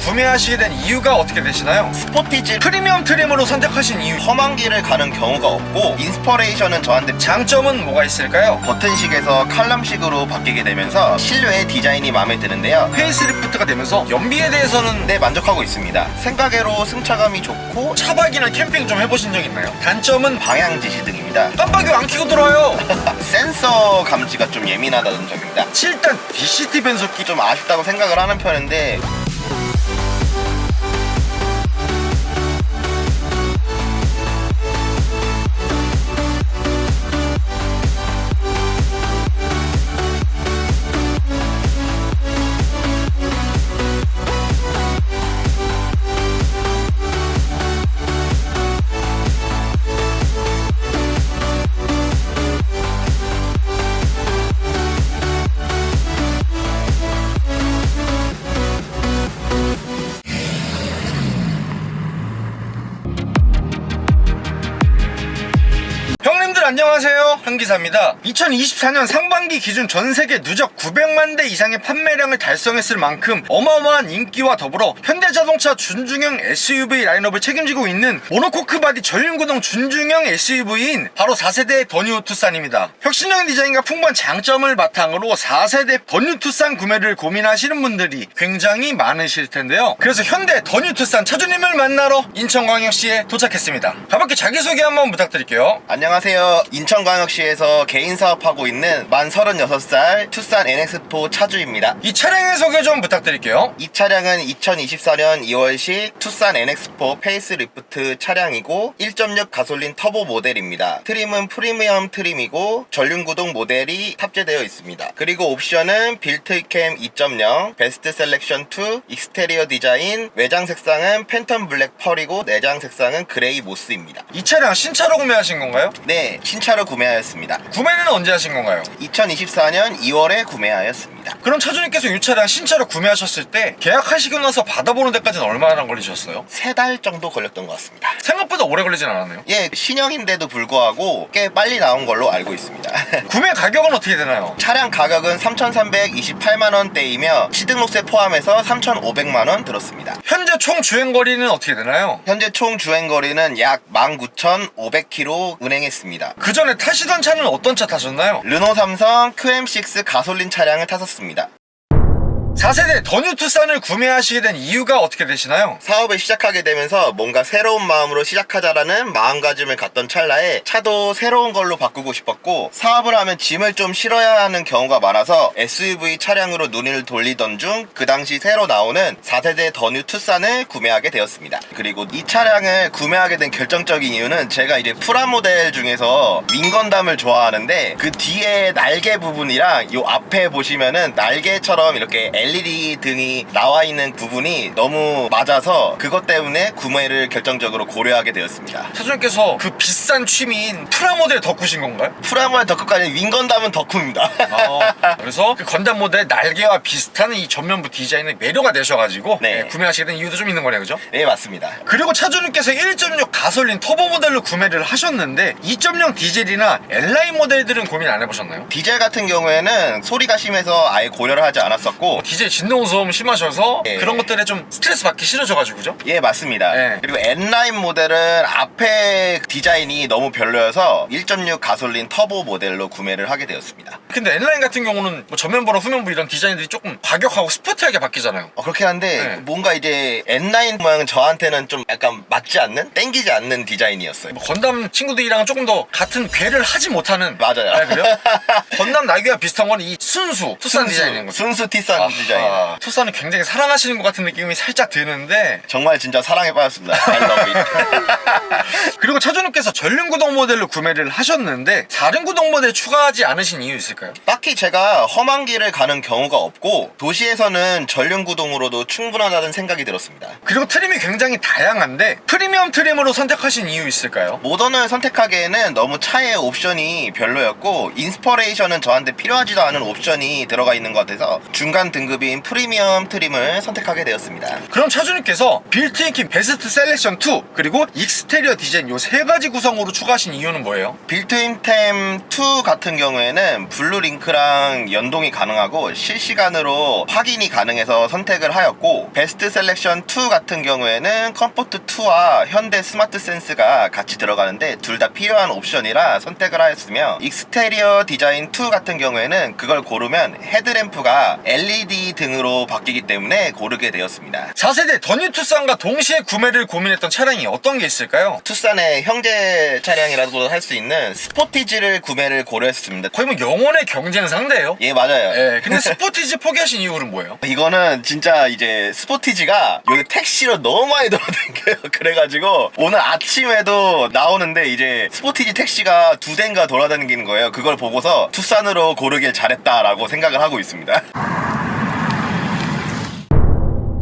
구매하시게 된 이유가 어떻게 되시나요? 스포티지 프리미엄 트림으로 선택하신 이유, 험한 길을 가는 경우가 없고 인스퍼레이션은 저한테 장점은 뭐가 있을까요? 버튼식에서 칼럼식으로 바뀌게 되면서 실외 디자인이 마음에 드는데요. 페이스리프트가 되면서 연비에 대해서는 네, 만족하고 있습니다. 생각외로 승차감이 좋고 차박이나 캠핑 좀 해보신 적 있나요? 단점은 방향 지시 등입니다. 깜빡이 안 켜고 들어요. 센서 감지가 좀 예민하다는 점입니다. 7단 DCT 변속기 좀 아쉽다고 생각을 하는 편인데 형님들 안녕하세요, 한기사입니다. 2024년 상반기 기준 전세계 누적 900만 대 이상의 판매량을 달성했을 만큼 어마어마한 인기와 더불어 현대자동차 준중형 SUV 라인업을 책임지고 있는 모노코크 바디 전륜구동 준중형 SUV인 바로 4세대 더 뉴 투싼입니다. 혁신적인 디자인과 풍부한 장점을 바탕으로 4세대 더 뉴 투싼 구매를 고민하시는 분들이 굉장히 많으실 텐데요. 그래서 현대 더 뉴 투싼 차주님을 만나러 인천광역시에 도착했습니다. 가볍게 자기소개 한번 부탁드릴게요. 안녕하세요. 인천광역시에서 개인 사업하고 있는 만 36살 투싼 NX4 차주입니다. 이 차량의 소개 좀 부탁드릴게요. 이 차량은 2024년 2월식 투싼 NX4 페이스리프트 차량이고 1.6 가솔린 터보 모델입니다. 트림은 프리미엄 트림이고 전륜구동 모델이 탑재되어 있습니다. 그리고 옵션은 빌트캠 2.0, 베스트 셀렉션 2, 익스테리어 디자인, 외장 색상은 팬텀 블랙 펄이고 내장 색상은 그레이 모스입니다. 이 차량 신차로 구매하신 건가요? 네, 신차로 구매하였습니다. 구매는 언제 하신 건가요? 2024년 2월에 구매하였습니다. 그럼 차주님께서 이 차량 신차로 구매하셨을 때 계약하시고 나서 받아보는 데까지는 얼마나 걸리셨어요? 3달 정도 걸렸던 것 같습니다. 생각보다 오래 걸리진 않았네요. 예, 신형인데도 불구하고 꽤 빨리 나온 걸로 알고 있습니다. 구매 가격은 어떻게 되나요? 차량 가격은 3,328만원대이며 취등록세 포함해서 3,500만원 들었습니다. 현재 총 주행거리는 어떻게 되나요? 현재 총 주행거리는 약 19,500km 운행했습니다. 그 전에 타시던 차는 어떤 차 타셨나요? 르노 삼성 QM6 가솔린 차량을 탔었습니다. 4세대 더 뉴 투싼을 구매하시게 된 이유가 어떻게 되시나요? 사업을 시작하게 되면서 뭔가 새로운 마음으로 시작하자라는 마음가짐을 갖던 찰나에 차도 새로운 걸로 바꾸고 싶었고, 사업을 하면 짐을 좀 실어야 하는 경우가 많아서 SUV 차량으로 눈을 돌리던 중 그 당시 새로 나오는 4세대 더 뉴 투싼을 구매하게 되었습니다. 그리고 이 차량을 구매하게 된 결정적인 이유는 제가 이제 프라모델 중에서 윙건담을 좋아하는데 그 뒤에 날개 부분이랑 요 앞에 보시면은 날개처럼 이렇게 LED 등이 나와 있는 부분이 너무 맞아서 그것 때문에 구매를 결정적으로 고려하게 되었습니다. 차주님께서 그 비싼 취미인 프라모델 덕후신 건가요? 프라모델 덕후가 아닌 윙건담은 덕후입니다. 그래서 그 건담 모델 날개와 비슷한 이 전면부 디자인에 매료가 되셔가지고 네. 구매하시게 된 이유도 좀 있는 거네요, 그죠? 네, 맞습니다. 그리고 차주님께서 1.6 가솔린 터보 모델로 구매를 하셨는데 2.0 디젤이나 L라인 모델들은 고민 안 해보셨나요? 디젤 같은 경우에는 소리가 심해서 아예 고려를 하지 않았었고, 디젤 진동 소음 심하셔서 예. 그런 것들에 좀 스트레스 받기 싫으셔가지고, 그죠? 예, 맞습니다. 네. 그리고 N라인 모델은 앞에 디자인이 너무 별로여서 1.6 가솔린 터보 모델로 구매를 하게 되었습니다. 근데 N라인 같은 경우는 뭐 전면부랑 후면부 이런 디자인들이 조금 과격하고 스포티하게 바뀌잖아요. 그렇긴 한데 네. 뭔가 이제 N라인 모양은 저한테는 좀 약간 맞지 않는? 땡기지 않는 디자인이었어요. 뭐 건담 친구들이랑 조금 더 같은 궤를 하지 못하는. 맞아요. 네, 그래요? 건담 날개와 비슷한 건 이 순수 투싼 디자인인 거죠. 순수 티싼 디자인. 투싼은 굉장히 사랑하시는 것 같은 느낌이 살짝 드는데, 정말 진짜 사랑에 빠졌습니다. I love it. 그리고 차주님께서 전륜구동 모델로 구매를 하셨는데 4륜구동 모델 추가하지 않으신 이유 있을까요? 딱히 제가 험한 길을 가는 경우가 없고 도시에서는 전륜구동으로도 충분하다는 생각이 들었습니다. 그리고 트림이 굉장히 다양한데 프리미엄 트림으로 선택하신 이유 있을까요? 모던을 선택하기에는 너무 차의 옵션이 별로였고 인스퍼레이션은 저한테 필요하지도 않은 옵션이 들어가 있는 것 같아서 중간 등급 등급인 프리미엄 트림을 선택하게 되었습니다. 그럼 차주님께서 빌트인킨 베스트 셀렉션 2 그리고 익스테리어 디자인 요 세 가지 구성으로 추가하신 이유는 뭐예요? 빌트인템 2 같은 경우에는 블루링크랑 연동이 가능하고 실시간으로 확인이 가능해서 선택을 하였고, 베스트 셀렉션 2 같은 경우에는 컴포트 2와 현대 스마트 센스가 같이 들어가는데 둘 다 필요한 옵션이라 선택을 하였으며, 익스테리어 디자인 2 같은 경우에는 그걸 고르면 헤드램프가 LED 등으로 바뀌기 때문에 고르게 되었습니다. 4세대 더 뉴 투싼과 동시에 구매를 고민했던 차량이 어떤 게 있을까요? 투싼의 형제 차량이라고 할 수 있는 스포티지를 구매를 고려했습니다. 거의 뭐 영혼의 경쟁 상대예요. 예, 맞아요. 예, 근데 스포티지 포기하신 이유는 뭐예요? 이거는 진짜 이제 스포티지가 여기 택시로 너무 많이 돌아다녀요. 그래가지고 오늘 아침에도 나오는데 이제 스포티지 택시가 두 대인가 돌아다니는 거예요. 그걸 보고서 투싼으로 고르길 잘했다라고 생각을 하고 있습니다.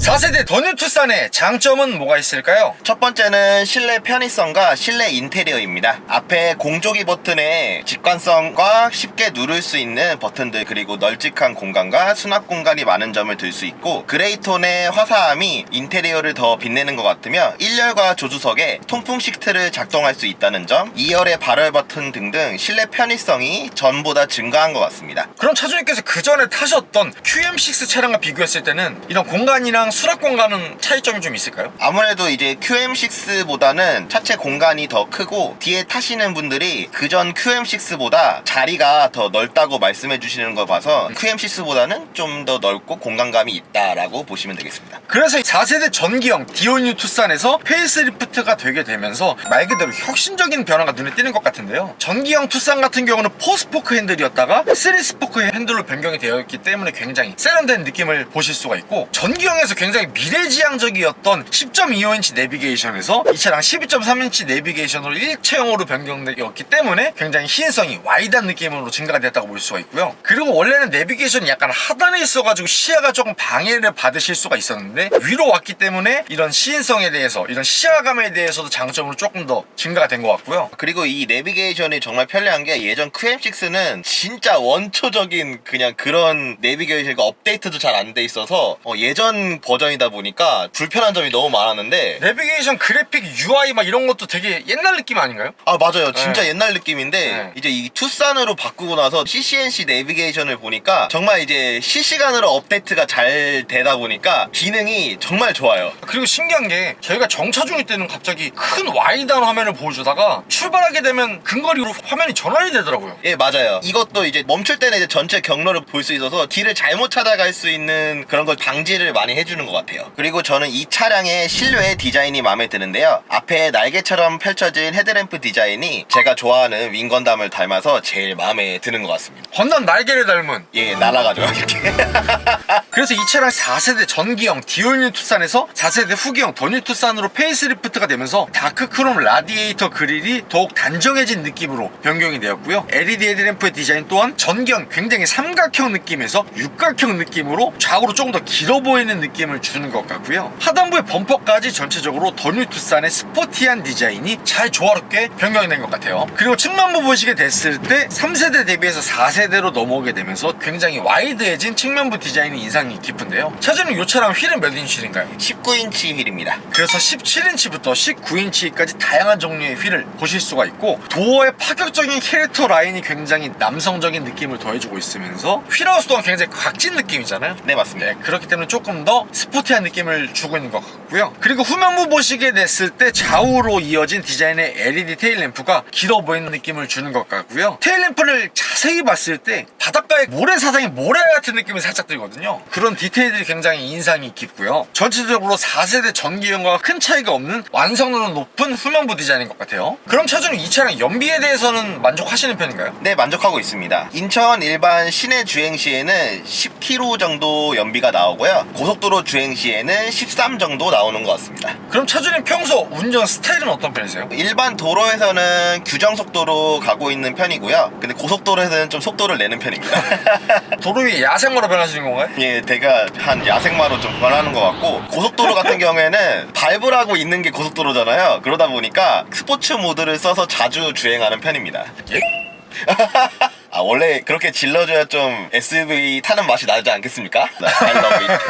4세대 더 뉴 투싼의 장점은 뭐가 있을까요? 첫 번째는 실내 편의성과 실내 인테리어입니다. 앞에 공조기 버튼에 직관성과 쉽게 누를 수 있는 버튼들, 그리고 널찍한 공간과 수납 공간이 많은 점을 들 수 있고, 그레이톤의 화사함이 인테리어를 더 빛내는 것 같으며 1열과 조수석에 통풍 시트를 작동할 수 있다는 점, 2열의 발열 버튼 등등 실내 편의성이 전보다 증가한 것 같습니다. 그럼 차주님께서 그 전에 타셨던 QM6 차량과 비교했을 때는 이런 공간이랑 수납 공간은 차이점이 좀 있을까요? 아무래도 이제 QM6보다는 차체 공간이 더 크고, 뒤에 타시는 분들이 그전 QM6보다 자리가 더 넓다고 말씀해 주시는 걸 봐서 QM6보다는 좀 더 넓고 공간감이 있다라고 보시면 되겠습니다. 그래서 4세대 전기형 디오뉴 투싼에서 페이스리프트가 되게 되면서 말 그대로 혁신적인 변화가 눈에 띄는 것 같은데요. 전기형 투싼 같은 경우는 4스포크 핸들이었다가 3스포크 핸들로 변경이 되었기 때문에 굉장히 세련된 느낌을 보실 수가 있고, 전기형에서 굉장히 미래지향적이었던 10.25인치 내비게이션에서 이 차량 12.3인치 내비게이션으로 일체형으로 변경되었기 때문에 굉장히 시인성이 와이드한 느낌으로 증가가 됐다고 볼 수가 있고요. 그리고 원래는 내비게이션이 약간 하단에 있어가지고 시야가 조금 방해를 받으실 수가 있었는데 위로 왔기 때문에 이런 시인성에 대해서, 이런 시야감에 대해서도 장점으로 조금 더 증가가 된 것 같고요. 그리고 이 내비게이션이 정말 편리한 게, 예전 QM6는 진짜 원초적인 그냥 그런 내비게이션이 업데이트도 잘 안 돼 있어서 예전 버전이다 보니까 불편한 점이 너무 많았는데, 내비게이션 그래픽 UI 막 이런 것도 되게 옛날 느낌 아닌가요? 아 맞아요, 진짜 네. 옛날 느낌인데 네. 이제 이 투싼으로 바꾸고 나서 CCNC 내비게이션을 보니까 정말 이제 실시간으로 업데이트가 잘 되다 보니까 기능이 정말 좋아요. 그리고 신기한 게 저희가 정차 중일 때는 갑자기 큰 와이드한 화면을 보여주다가 출발하게 되면 근거리로 화면이 전환이 되더라고요. 예, 맞아요. 이것도 이제 멈출 때는 이제 전체 경로를 볼 수 있어서 길을 잘못 찾아갈 수 있는 그런 걸 방지를 많이 해주는 것 같아요. 그리고 저는 이 차량의 실외 디자인이 마음에 드는데요. 앞에 날개처럼 펼쳐진 헤드램프 디자인이 제가 좋아하는 윙건담을 닮아서 제일 마음에 드는 것 같습니다. 건담 날개를 닮은. 예, 날아가죠 이렇게. 그래서 이 차량 4세대 전기형 디올뉴 투싼에서 4세대 후기형 더 뉴 투싼으로 페이스리프트가 되면서 다크크롬 라디에이터 그릴이 더욱 단정해진 느낌으로 변경이 되었고요. LED 헤드램프의 디자인 또한 전기형 굉장히 삼각형 느낌에서 육각형 느낌으로 좌우로 조금 더 길어 보이는 느낌을 주는 것 같고요. 하단부의 범퍼까지 전체적으로 더 뉴 투싼의 스포티한 디자인이 잘 조화롭게 변경이 된 것 같아요. 그리고 측면부 보시게 됐을 때 3세대 대비해서 4세대로 넘어오게 되면서 굉장히 와이드해진 측면부 디자인이 인상이 깊은데요. 차주님 이 차량 휠은 몇 인치인가요? 19인치 휠입니다. 그래서 17인치부터 19인치까지 다양한 종류의 휠을 보실 수가 있고, 도어의 파격적인 캐릭터 라인이 굉장히 남성적인 느낌을 더해주고 있으면서 휠하우스 또한 굉장히 각진 느낌이잖아요. 네, 맞습니다. 네, 그렇기 때문에 조금 더 스포티한 느낌을 주고 있는 것 같고요. 그리고 후면부 보시게 됐을 때 좌우로 이어진 디자인의 LED 테일램프가 길어 보이는 느낌을 주는 것 같고요. 테일램프를 자세히 봤을 때 바닷가에 모래사장이 모래 같은 느낌이 살짝 들거든요. 그런 디테일들이 굉장히 인상이 깊고요. 전체적으로 4세대 전기형과 큰 차이가 없는 완성도는 높은 후면부 디자인인 것 같아요. 그럼 차주님 이 차량 연비에 대해서는 만족하시는 편인가요? 네, 만족하고 있습니다. 인천 일반 시내 주행 시에는 10km 정도 연비가 나오고요. 고속도로 주행 시에는 13 정도 나오는 것 같습니다. 그럼 차주님 평소 운전 스타일은 어떤 편이세요? 일반 도로에서는 규정 속도로 가고 있는 편이고요. 근데 고속도로에서는 좀 속도를 내는 편입니다. 도로 위에 야생마로 변하시는 건가요? 예, 제가 한 야생마로 좀 변하는 것 같고, 고속도로 같은 경우에는 밟으라고 있는 게 고속도로잖아요. 그러다 보니까 스포츠 모드를 써서 자주 주행하는 편입니다. 예? 아, 원래 그렇게 질러줘야 좀 SUV 타는 맛이 나지 않겠습니까? I love it.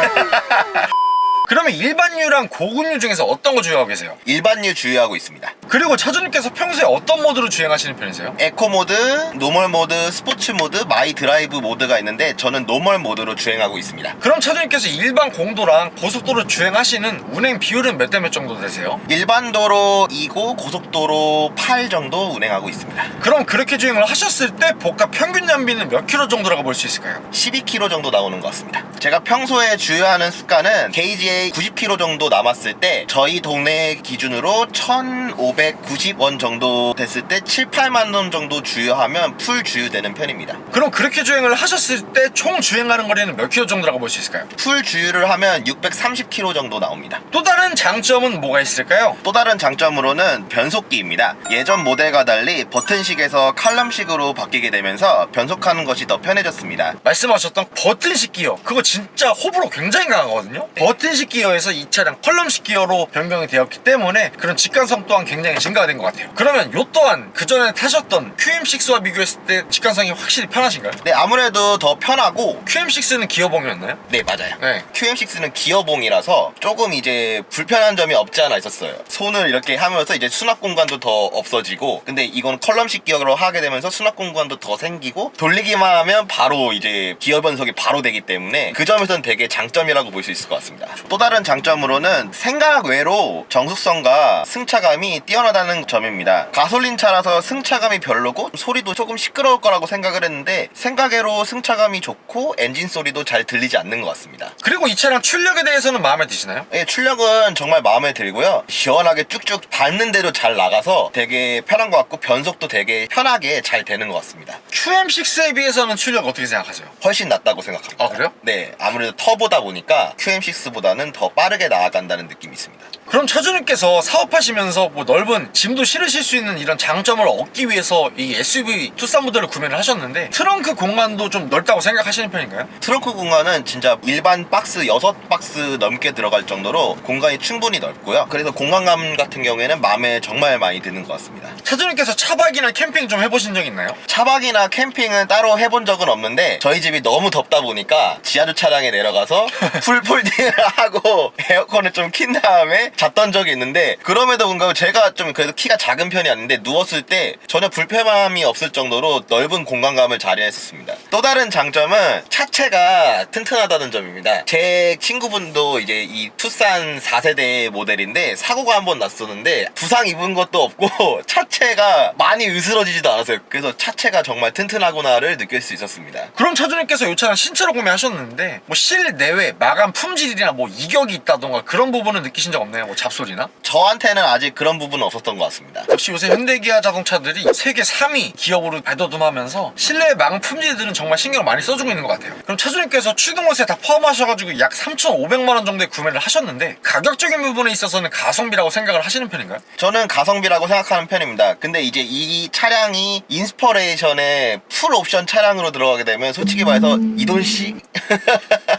그러면 일반유랑 고급유 중에서 어떤 거 주행하고 계세요? 일반유 주유하고 있습니다. 그리고 차주님께서 평소에 어떤 모드로 주행하시는 편이세요? 에코 모드, 노멀 모드, 스포츠 모드, 마이 드라이브 모드가 있는데 저는 노멀 모드로 주행하고 있습니다. 그럼 차주님께서 일반 공도랑 고속도로 주행하시는 운행 비율은 몇 대 몇 정도 되세요? 일반 도로 2고 고속도로 8 정도 운행하고 있습니다. 그럼 그렇게 주행을 하셨을 때 복합 평균 연비는 몇 킬로 정도라고 볼 수 있을까요? 12km 정도 나오는 것 같습니다. 제가 평소에 주유하는 습관은 게이지에 90km 정도 남았을 때 저희 동네 기준으로 1,590원 정도 됐을 때 7, 8만 원 정도 주유하면 풀 주유되는 편입니다. 그럼 그렇게 주행을 하셨을 때 총 주행하는 거리는 몇 킬로 정도라고 볼 수 있을까요? 풀 주유를 하면 630km 정도 나옵니다. 또 다른 장점은 뭐가 있을까요? 또 다른 장점으로는 변속기입니다. 예전 모델과 달리 버튼식에서 칼럼식으로 바뀌게 되면서 변속하는 것이 더 편해졌습니다. 말씀하셨던 버튼식 기어, 그거 진짜 호불호 굉장히 강하거든요. 버튼식 기어에서 이 차량 컬럼식 기어로 변경이 되었기 때문에 그런 직관성 또한 굉장히 증가가 된 것 같아요. 그러면 요 또한 그전에 타셨던 QM6와 비교했을 때 직관성이 확실히 편하신가요? 네, 아무래도 더 편하고 QM6는 기어봉이었나요? 네, 맞아요. 네. QM6는 기어봉이라서 조금 이제 불편한 점이 없지 않아 있었어요. 손을 이렇게 하면서 이제 수납 공간도 더 없어지고, 근데 이건 컬럼식 기어로 하게 되면서 수납 공간도 더 생기고 돌리기만 하면 바로 이제 기어 변속이 바로 되기 때문에 그 점에서는 되게 장점이라고 볼 수 있을 것 같습니다. 또 다른 장점으로는 생각 외로 정숙성과 승차감이 뛰어나다는 점입니다. 가솔린 차라서 승차감이 별로고 소리도 조금 시끄러울 거라고 생각을 했는데 생각외로 승차감이 좋고 엔진 소리도 잘 들리지 않는 것 같습니다. 그리고 이 차량 출력에 대해서는 마음에 드시나요? 예, 출력은 정말 마음에 들고요. 시원하게 쭉쭉 밟는 대로 잘 나가서 되게 편한 것 같고 변속도 되게 편하게 잘 되는 것 같습니다. QM6에 비해서는 출력 어떻게 생각하세요? 훨씬 낫다고 생각합니다. 아, 그래요? 네, 아무래도 터보다 보니까 QM6보다는 더 빠르게 나아간다는 느낌이 있습니다. 그럼 차주님께서 사업하시면서 뭐 넓은 짐도 실으실 수 있는 이런 장점을 얻기 위해서 이 SUV 투싼 모델을 구매를 하셨는데 트렁크 공간도 좀 넓다고 생각하시는 편인가요? 트렁크 공간은 진짜 일반 박스 6박스 넘게 들어갈 정도로 공간이 충분히 넓고요. 그래서 공간감 같은 경우에는 마음에 정말 많이 드는 것 같습니다. 차주님께서 차박이나 캠핑 좀 해보신 적 있나요? 차박이나 캠핑은 따로 해본 적은 없는데 저희 집이 너무 덥다 보니까 지하주차장에 내려가서 풀폴딩을 하고 에어컨을 좀 킨 다음에 잤던 적이 있는데, 그럼에도 불구하고 제가 좀 그래도 키가 작은 편이 아닌데 누웠을 때 전혀 불편함이 없을 정도로 넓은 공간감을 자리했었습니다. 또 다른 장점은 차체가 튼튼하다는 점입니다. 제 친구분도 이제 이 투싼 4세대 모델인데 사고가 한 번 났었는데 부상 입은 것도 없고 차체가 많이 으스러지지도 않았어요. 그래서 차체가 정말 튼튼하구나를 느낄 수 있었습니다. 그럼 차주님께서 이 차량 신차로 구매하셨는데 뭐 실내외 마감 품질이나 뭐 이격이 있다던가 그런 부분은 느끼신 적 없나요? 뭐 잡소리나? 저한테는 아직 그런 부분은 없었던 것 같습니다. 역시 요새 현대기아 자동차들이 세계 3위 기업으로 발돋움하면서 실내 마감 품질들은 정말 신경을 많이 써주고 있는 것 같아요. 그럼 차주님께서 취등호세 다 포함하셔가지고 약 3,500만 원 정도에 구매를 하셨는데 가격적인 부분에 있어서는 가성비라고 생각을 하시는 편인가요? 저는 가성비라고 생각하는 편입니다. 근데 이제 이 차량이 인스퍼레이션의 풀 옵션 차량으로 들어가게 되면 솔직히 말해서 이 돈씩?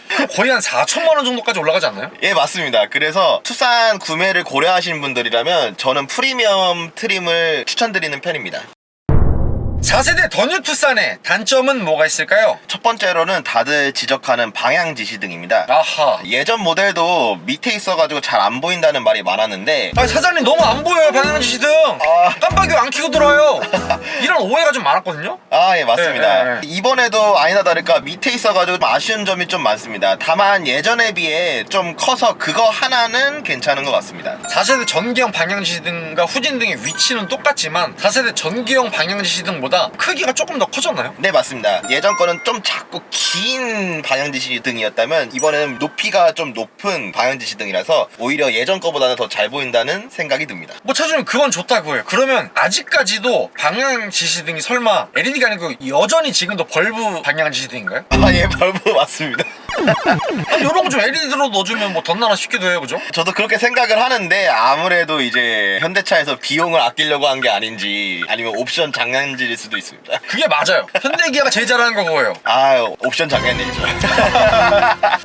그럼 거의 한 4천만 원 정도까지 올라가지 않나요? 예, 맞습니다. 그래서 투싼 구매를 고려하시는 분들이라면 저는 프리미엄 트림을 추천드리는 편입니다. 4세대 더 뉴 투싼의 단점은 뭐가 있을까요? 첫 번째로는 다들 지적하는 방향 지시 등입니다. 아하. 예전 모델도 밑에 있어가지고 잘 안 보인다는 말이 많았는데 아, 사장님 너무 안 보여요, 방향지시등. 깜빡이 안 켜고 들어와요. 이런 오해가 좀 많았거든요. 아, 예, 맞습니다. 네. 이번에도 아니나 다를까 밑에 있어가지고 좀 아쉬운 점이 좀 많습니다. 다만 예전에 비해 좀 커서 그거 하나는 괜찮은 것 같습니다. 4세대 전기형 방향지시등과 후진등의 위치는 똑같지만 4세대 전기형 방향지시등보다 크기가 조금 더 커졌나요? 네, 맞습니다. 예전 거는 좀 작고 긴 방향지시 등이었다면 이번에는 높이가 좀 높은 방향지시 등이라서 오히려 예전 거보다는 더 잘 보인다는 생각이 듭니다. 뭐 차주님 그건 좋다고 해요. 그러면 아직까지도 방향지시등이 설마 LED가 아니고 여전히 지금도 벌브 방향지시등인가요? 아, 예, 벌브 맞습니다. 이런 거 좀 LED로 넣어주면 뭐 덧나라 싶기도 해요, 그죠? 저도 그렇게 생각을 하는데 아무래도 이제 현대차에서 비용을 아끼려고 한 게 아닌지 아니면 옵션 장난질일 수도 있습니다. 그게 맞아요. 현대기아가 제일 잘하는 거 그거예요. 옵션 장난이죠.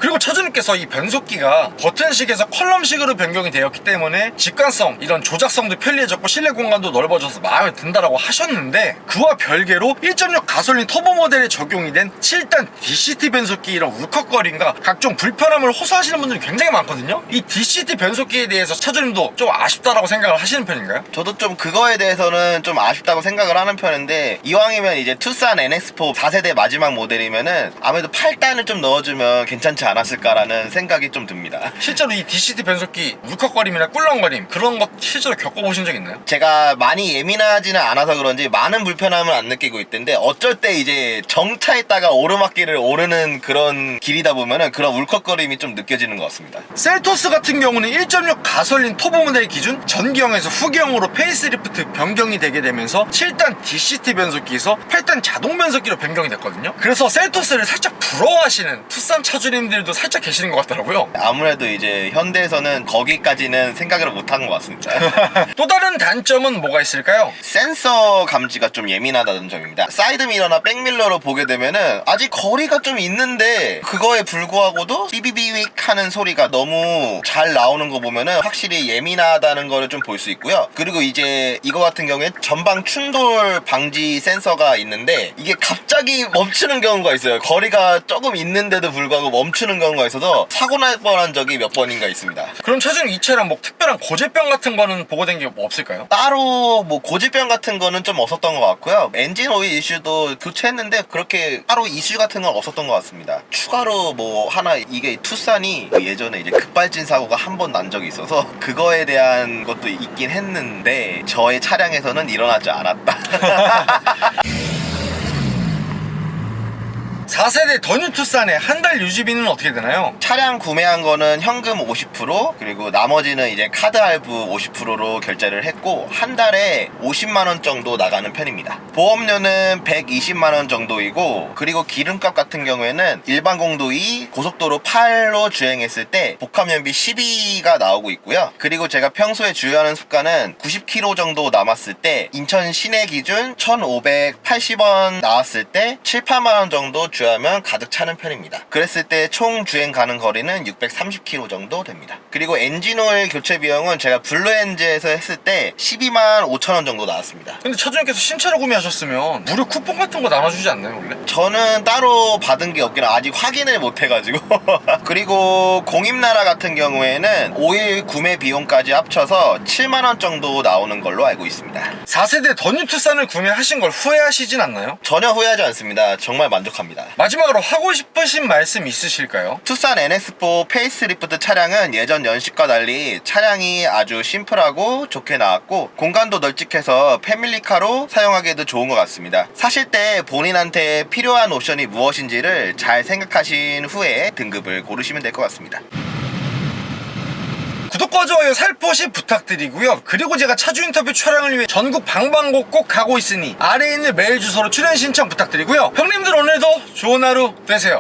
그리고 차주님께서 이 변속기가 버튼식에서 컬럼식으로 변경이 되었기 때문에 직관성, 이런 조작성도 편리해졌고 실내 공간도 넓어져서 마음에 든다라고 하셨는데, 그와 별개로 1.6 가솔린 터보 모델에 적용이 된 7단 DCT 변속기 이런 울컥거림과 각종 불편함을 호소하시는 분들이 굉장히 많거든요. 이 DCT 변속기에 대해서 차주님도 좀 아쉽다라고 생각을 하시는 편인가요? 저도 좀 그거에 대해서는 좀 아쉽다고 생각을 하는 편인데, 이왕이면 이제 투싼 NX4 4세대 마지막 모델이면은 아무래도 8단을 좀 넣어주면 괜찮지 않았을까라는 생각이 좀 듭니다. 실제로 이 DCT 변속기 울컥거림이나 꿀렁거림 그런 것 실제로 겪어보신 적 있나요? 제가 많이 예민하지는 않아서 그런지 많은 불편함을 안 느끼고 있던데, 어쩔 때 이제 정차했다가 오르막길을 오르는 그런 길이다 보면은 그런 울컥거림이 좀 느껴지는 것 같습니다. 셀토스 같은 경우는 1.6 가솔린 터보 모델 기준 전기형에서 후기형으로 페이스리프트 변경이 되게 되면서 7단 DCT 변속기에서 8단 자동 변속기로 변경이 됐거든요. 그래서 셀토스를 살짝 부러워하시는 투싼 차주님들도 살짝 계시는 것 같더라고요. 아무래도 이제 현대에서는 거기까지는 생각을 못한 것 같습니다. 또 다른 단점은 뭐가 있을까요? 센서 감지가 좀 예민하다는 점입니다. 사이드미러나 백밀러로 보게 되면은 아직 거리가 좀 있는데 그거에 불구하고도 삐비비익 하는 소리가 너무 잘 나오는 거 보면은 확실히 예민하다는 거를 좀 볼 수 있고요. 그리고 이제 이거 같은 경우에 전방 충돌 방지 센서가 있는데 이게 갑자기 멈추는 경우가 있어요. 거리가 조금 있는데도 불구하고 멈추는 경우가 있어서 사고 날 뻔한 적이 몇 번인가 있습니다. 그럼 차주님 이 차량 뭐 특별한 고질병 같은 거는 보고된 게 뭐 없을까요? 따로 뭐 고질병 같은 거는 좀 없었던 것 같고요. 엔진 오일 이슈도 교체했는데 그렇게 따로 이슈 같은 건 없었던 것 같습니다. 추가로 뭐 하나, 이게 투싼이 예전에 이제 급발진 사고가 한 번 난 적이 있어서 그거에 대한 것도 있긴 했는데 저의 차량에서는 일어나지 않았다. 4세대 더 뉴 투싼의 한 달 유지비는 어떻게 되나요? 차량 구매한 거는 현금 50%, 그리고 나머지는 이제 카드 할부 50%로 결제를 했고 한 달에 50만원 정도 나가는 편입니다. 보험료는 120만원 정도이고, 그리고 기름값 같은 경우에는 일반 공도이 고속도로 8로 주행했을 때 복합연비 12가 나오고 있고요. 그리고 제가 평소에 주유하는 습관은 90km 정도 남았을 때 인천 시내 기준 1,580원 나왔을 때 7, 8만원 정도 주유하면 가득 차는 편입니다. 그랬을 때 총 주행 가는 거리는 630km 정도 됩니다. 그리고 엔진오일 교체 비용은 제가 블루엔즈에서 했을 때 12만 5천원 정도 나왔습니다. 근데 차주님께서 신차를 구매하셨으면 무료 쿠폰 같은 거 나눠주지 않나요, 원래? 저는 따로 받은 게 없긴 아직 확인을 못 해가지고. 그리고 공임나라 같은 경우에는 오일 구매 비용까지 합쳐서 7만원 정도 나오는 걸로 알고 있습니다. 4세대 더 뉴 투싼을 구매하신 걸 후회하시진 않나요? 전혀 후회하지 않습니다. 정말 만족합니다. 마지막으로 하고 싶으신 말씀 있으실까요? 투싼 NX4 페이스리프트 차량은 예전 연식과 달리 차량이 아주 심플하고 좋게 나왔고 공간도 널찍해서 패밀리카로 사용하기에도 좋은 것 같습니다. 사실 때 본인한테 필요한 옵션이 무엇인지를 잘 생각하신 후에 등급을 고르시면 될 것 같습니다. 구독과 좋아요 살포시 부탁드리고요. 그리고 제가 차주 인터뷰 촬영을 위해 전국 방방곡곡 가고 있으니 아래에 있는 메일 주소로 출연 신청 부탁드리고요. 형님들 오늘도 좋은 하루 되세요.